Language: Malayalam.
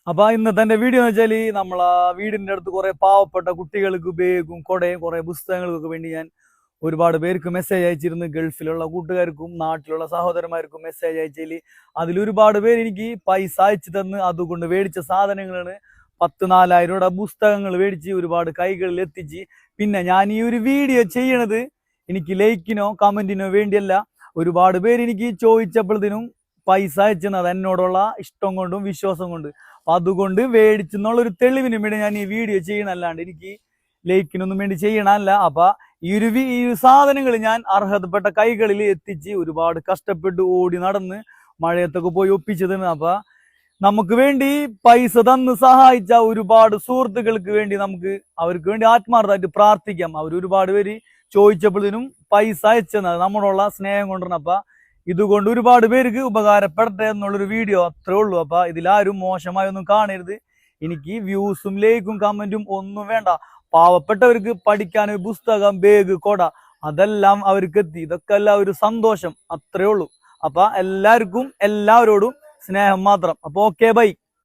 അപ്പൊ ഇന്നത്തെ എന്റെ വീഡിയോ എന്ന് വെച്ചാല് നമ്മളാ വീടിന്റെ അടുത്ത് കുറെ പാവപ്പെട്ട കുട്ടികൾക്ക് ബാഗും കൊടയും കുറെ പുസ്തകങ്ങൾക്കൊക്കെ വേണ്ടി ഞാൻ ഒരുപാട് പേർക്ക് മെസ്സേജ് അയച്ചിരുന്നു. ഗൾഫിലുള്ള കൂട്ടുകാർക്കും നാട്ടിലുള്ള സഹോദരന്മാർക്കും മെസ്സേജ് അയച്ചതിൽ അതിലൊരുപാട് പേര് എനിക്ക് പൈസ അയച്ചു തന്ന് അതുകൊണ്ട് മേടിച്ച സാധനങ്ങളാണ്. 10,000-4,000 രൂപയുടെ പുസ്തകങ്ങൾ മേടിച്ച് ഒരുപാട് കൈകളിൽ എത്തിച്ച്. പിന്നെ ഞാൻ ഈ ഒരു വീഡിയോ ചെയ്യണത് എനിക്ക് ലൈക്കിനോ കമന്റിനോ വേണ്ടിയല്ല. ഒരുപാട് പേര് എനിക്ക് ചോദിച്ചപ്പോഴത്തേനും പൈസ അയച്ചത് എന്നോടുള്ള ഇഷ്ടം കൊണ്ടും വിശ്വാസം കൊണ്ട്. അപ്പൊ അതുകൊണ്ട് മേടിച്ചെന്നുള്ളൊരു തെളിവിനും വേണ്ടി ഞാൻ ഈ വീഡിയോ ചെയ്യണല്ലാണ്ട് എനിക്ക് ലൈക്കിനൊന്നും വേണ്ടി ചെയ്യണല്ല. അപ്പൊ ഈ സാധനങ്ങൾ ഞാൻ അർഹതപ്പെട്ട കൈകളിൽ എത്തിച്ച് ഒരുപാട് കഷ്ടപ്പെട്ട് ഓടി നടന്ന് മഴയത്തൊക്കെ പോയി ഒപ്പിച്ചതാണ്. അപ്പൊ നമുക്ക് വേണ്ടി പൈസ തന്ന് സഹായിച്ച ഒരുപാട് സുഹൃത്തുക്കൾക്ക് വേണ്ടി നമുക്ക് അവർക്ക് വേണ്ടി ആത്മാർത്ഥമായിട്ട് പ്രാർത്ഥിക്കാം. അവർ ഒരുപാട് പേര് ചോദിച്ചപ്പോഴത്തേനും പൈസ അയച്ചത് നമ്മളോടുള്ള സ്നേഹം കൊണ്ടാണ്. അപ്പൊ ഇതുകൊണ്ട് ഒരുപാട് പേർക്ക് ഉപകാരപ്പെടട്ടെ എന്നുള്ളൊരു വീഡിയോ അത്രേ ഉള്ളൂ. അപ്പൊ ഇതിലാരും മോശമായി ഒന്നും കാണരുത്. എനിക്ക് വ്യൂസും ലൈക്കും കമന്റും ഒന്നും വേണ്ട. പാവപ്പെട്ടവർക്ക് പഠിക്കാൻ ഒരു പുസ്തകം, ബാഗ്, കൊട അതെല്ലാം അവർക്ക് എത്തി. ഇതൊക്കെ എല്ലാം ഒരു സന്തോഷം അത്രേ ഉള്ളൂ. അപ്പൊ എല്ലാവർക്കും എല്ലാവരോടും സ്നേഹം മാത്രം. അപ്പൊ ഓക്കെ, ബൈ.